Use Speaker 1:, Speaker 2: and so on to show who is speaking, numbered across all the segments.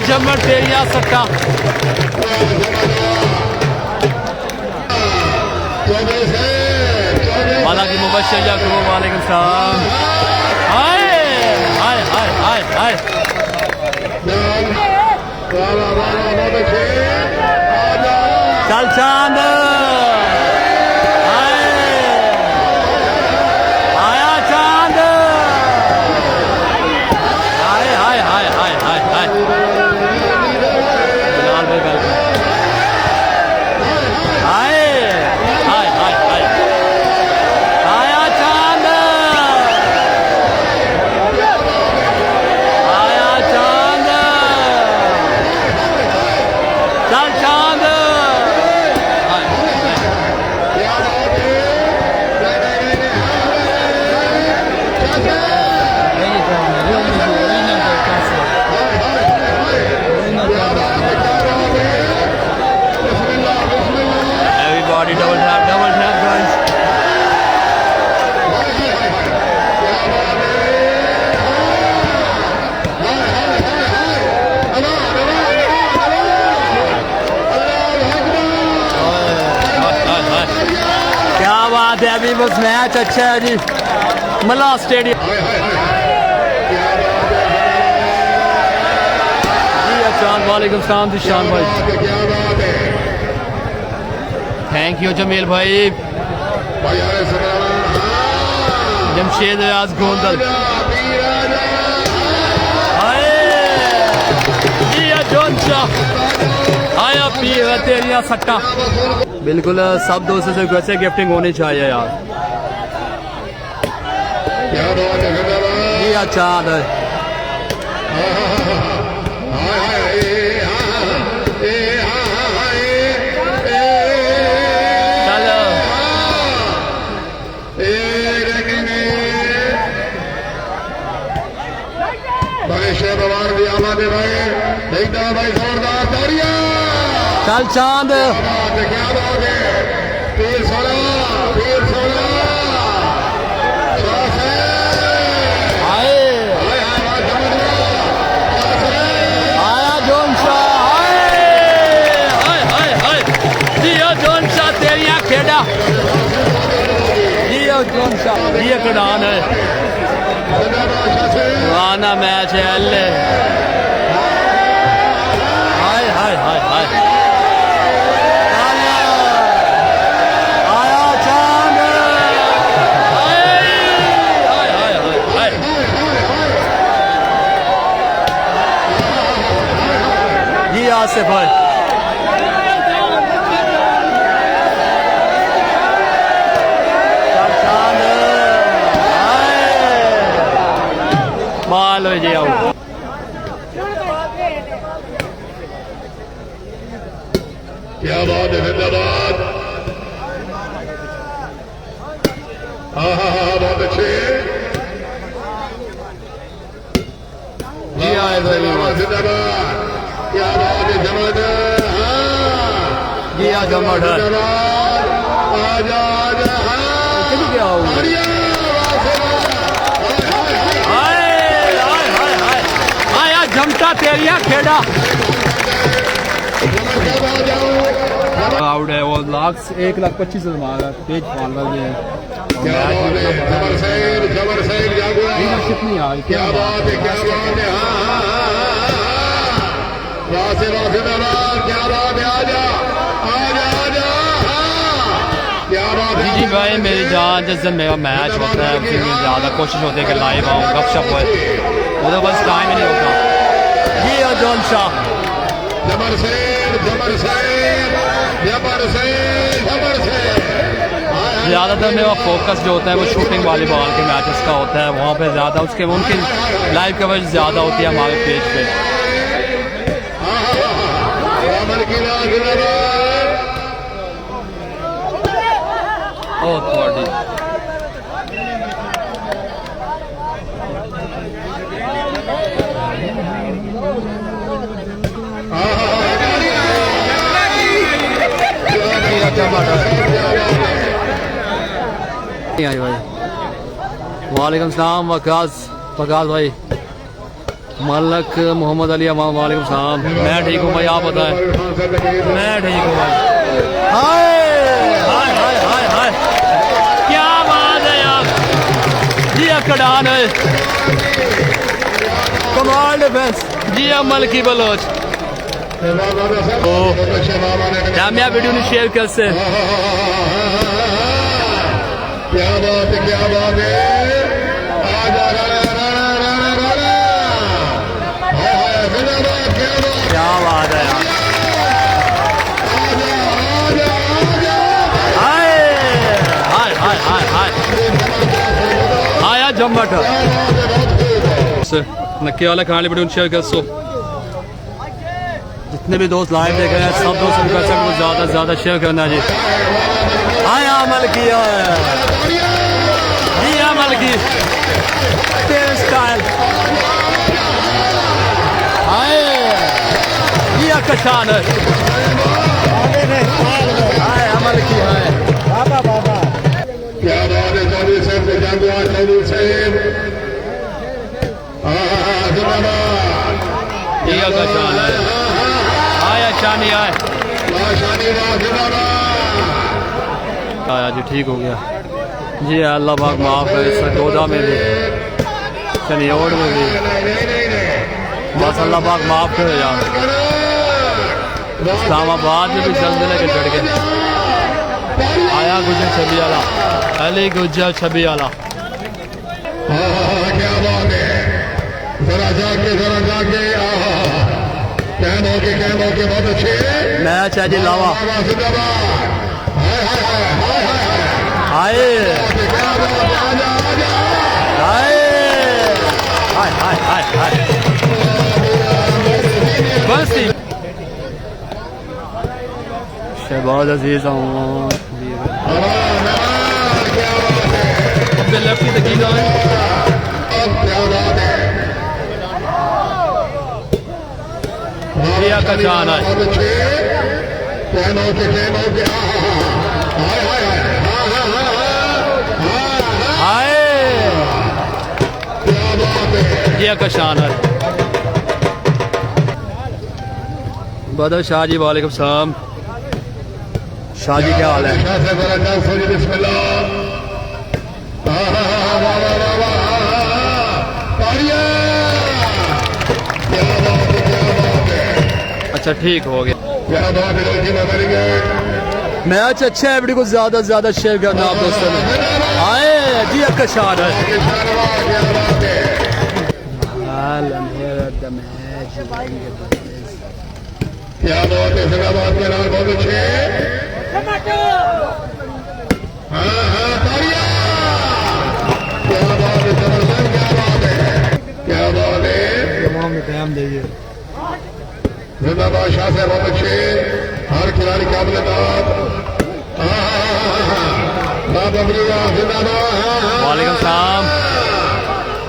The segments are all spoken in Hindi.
Speaker 1: जम्मट जम्मट तेरिया सट्टा हालांकि मुबशर याकूब वालेकुम सलाम। हाय हाय हाय हाय हाय चल चांद आया चांद हाय हाय हाय हाय हाय हाय हाय हाय हाय हाय आया चांद आया चांद चल चांद everybody double tap guys। क्या बात है, अभी बस मैच अच्छा है जी मल्ला स्टेडियम जी। अच्छा वालेकुम सलाम जी शान भाई, थैंक यू जमील भाई। जमशेद रियाज गोंदल आया पी तेरिया सट्टा। बिल्कुल सब दोस्तों से वैसे गिफ्टिंग होनी चाहिए यार। जी अच्छा चल चांद आया जोन शाह जोन शाह तेरिया खेड़ा जी जोन शाह ये कड़ान है पुराना मैच है अल्ले हाय हाय हाय हाय आया चांद हाय हाय हाय हाय जी आसिफ भाई माल हो जी आओ
Speaker 2: क्या बात है, जिंदाबाद। हाँ हाँ हाँ बहुत अच्छे
Speaker 1: जी आए
Speaker 2: जिंदाबाद। क्या बात है जमात।
Speaker 1: जी आ जमात
Speaker 2: आजाद
Speaker 1: क्या हो आया जमटा तेरिया खेड़ा आउट है वो लाख 1,25,000 मारा तेज पाल रहे लीडरशिप नहीं आ रही। क्या बात है,
Speaker 2: क्या बात है। क्या बात है, आजा आजा आजा। क्या बात है
Speaker 1: जी भाई मेरी जान जिस दिन मेरा मैच होता है उसी में ज़्यादा कोशिश होती है कि लाइव आऊँ गपशप हो, उधर बस टाइम ही नहीं होता। जी और जॉन शाह ज़्यादातर मेरा फोकस जो होता है वो शूटिंग वॉलीबॉल के मैचेस का होता है, वहाँ पे ज़्यादा उसके उनकी लाइव कवरेज ज़्यादा होती है हमारे पेज पे। जमाट नहीं आई भाई। वालेकुम सलाम वकास भाई। मलक मोहम्मद अली वालेकुम सलाम। मैं ठीक हूँ भाई, आप बताएं। मैं ठीक हूँ भाई। हाय हाय हाय हाय हाय, क्या बात है यार, जी कड़ान है, कमाल डिफेंस जी अमल की बलोच। जामिया वीडियो ने शेयर कर से।
Speaker 2: क्या बात है, क्या बात है।
Speaker 1: क्या बात है यार, हाय हाय हाय हाय हाय आया जम्मट नक्के वाला खाने वीडियो शेयर कर सो। जितने भी दोस्त लाइव देख रहे हैं सब दोस्त रिक्वेस्ट है ज़्यादा से ज़्यादा शेयर करना जी। आया अमल किया जी, अमल की तेरे स्टाइल आए ये कशान है। आए अमल की है बाबा बाबा।
Speaker 2: क्या बात है, चौधरी साहब को जानवर चौधरी साहब
Speaker 1: ये कशान है। आया शानी आए आया जी, ठीक हो गया जी। अल्लाह पाक माफ़ करे, सरगोदा में भी शनियोड़ में भी बस अल्लाह पाक माफ़ करे यार। इस्लामाबाद में भी जल्दले के चढ़ गए। आया गुजर छबी वाला, अली गुजर छबी वाला।
Speaker 2: क्या बात है, जरा जाके कैम हो के बहुत अच्छे
Speaker 1: मैच है जी लावा। आए आए हाय हाय हाय हाय बस शहबाज अजीज लेफ्टी तकील का जान है। ये का शान है। बदर शाह जी वालेकुम सलाम। शाह जी क्या हाल है? अच्छा ठीक हो गया। मैच अच्छा है, वीडियो को ज्यादा से ज्यादा शेयर करना आप दोस्तों ने। आए जी का शान है।
Speaker 2: क्या बात है, जिंदाबाद के नाम बहुत अच्छे। क्या बात है, जबरदस्त, क्या बात है, क्या बात है।
Speaker 1: तमाम टाइम दीजिए।
Speaker 2: जिंदाबाद शाह से बहुत अच्छे, हर खिलाड़ी काबिल दाद। जिंदाबाद।
Speaker 1: वालेकुम सलाम।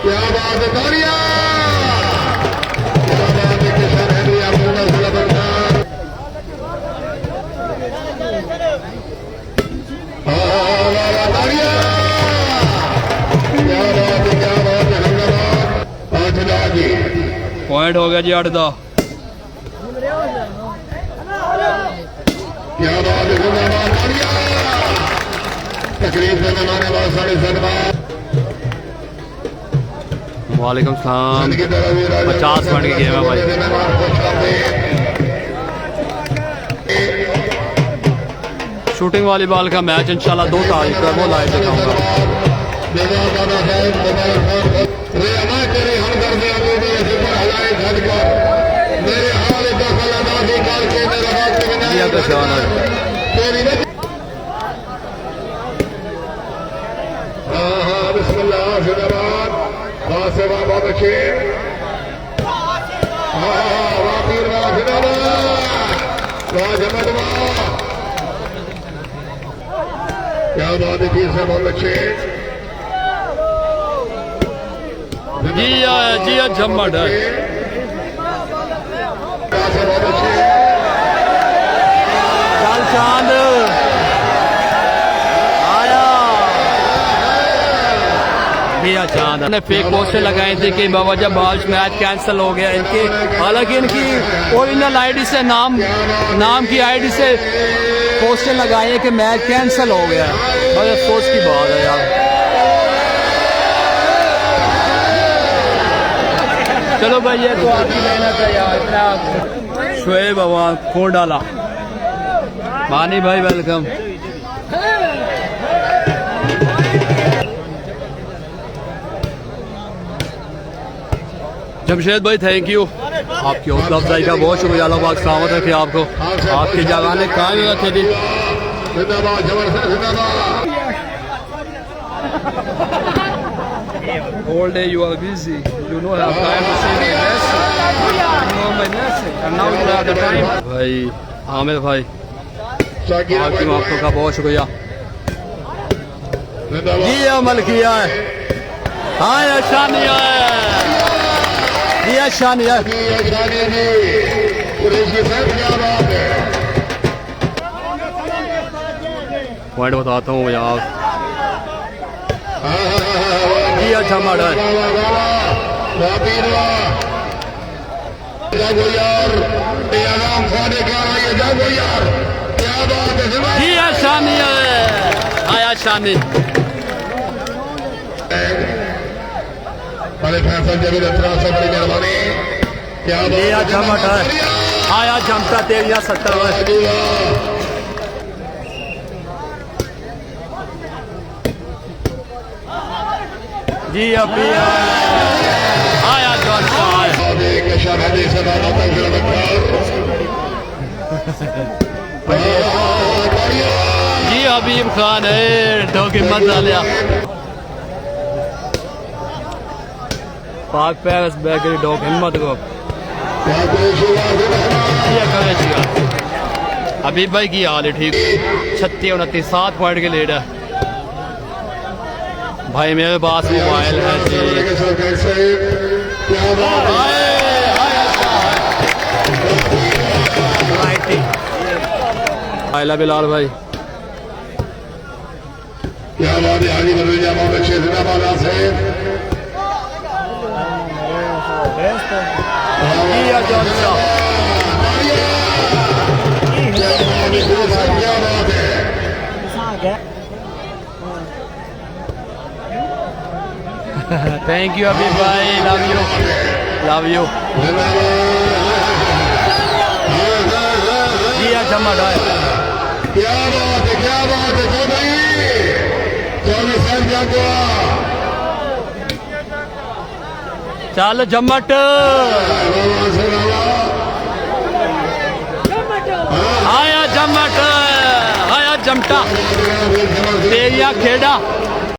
Speaker 2: क्या बात है, तालिया। क्या बात है, किशन है भी आप लोगों से लबरदार। तालिया। क्या बात है, क्या बात है, धन्यवाद। जी
Speaker 1: पॉइंट हो गया जी 8-10।
Speaker 2: क्या बात है, जिंदाबाद। तालिया। तकरीब में बनाने वाला साढ़े सदबाद।
Speaker 1: वालेकुम सलाम। 50 पॉइंट की गेम है भाई। शूटिंग वाली बॉल का मैच इंशाल्लाह 2 तारीख को वो लाइव दिखाऊंगा।
Speaker 2: बहुत अच्छे। क्या बात है, फिर से बहुत अच्छे।
Speaker 1: जी जम्मट है।
Speaker 2: बहुत अच्छे।
Speaker 1: चल चांद ने फेक पोस्टर लगाए थे कि बावजह बारिश मैच कैंसिल हो गया इनके, हालांकि इनकी ओरिजिनल आईडी से नाम की आईडी से पोस्टर लगाए हैं कि मैच कैंसिल हो गया है। बड़े अफसोस की बात है यार। चलो भाई ये तो आपकी मेहनत है यार, इतना शोएब अवान खोल डाला। मानी भाई वेलकम। जमशेद भाई थैंक यू, आपकी हौसला अफजाई का बहुत शुक्रिया। अल्लाह पाक सलामत रखे आपको, आपकी जगह ने कायम रखे जी।
Speaker 2: जिंदाबाद जबरदस्त जिंदाबाद।
Speaker 1: All day you are busy, you don't have time to see my message, you know my message, and now you have the time। भाई आमिर भाई आपकी माफ़ों का बहुत शुक्रिया जी, अमल किया है। हाँ ये शानिया है, ये शानिया पॉइंट बताता हूँ यार जी। अच्छा माड़ा है जी, शानी आया शानी
Speaker 2: बड़े फैसल जब से बड़ी मेहरबानी। क्या
Speaker 1: अच्छा मटा है, आया जमता तेरिया 70 जी। अभी आया जी हबीब खान है ठोकी मत डालिया। पाक पैरस बेकरी डॉग हिम्मत को हबीब भाई की हाल है ठीक, 36-29 7 पॉइंट के लीड है भाई। मेरे पास मोबाइल है जी। बिलाल भाई
Speaker 2: क्या बात है, हाजी बदल अच्छे जिंदाबाद से
Speaker 1: थैंक यू अभी भाई, लव यू लव यू जी। अच्छा मटा है,
Speaker 2: क्या बात है, क्या बात है
Speaker 1: चल जमट आया, जमट आया, जमटा तेरिया खेड़ा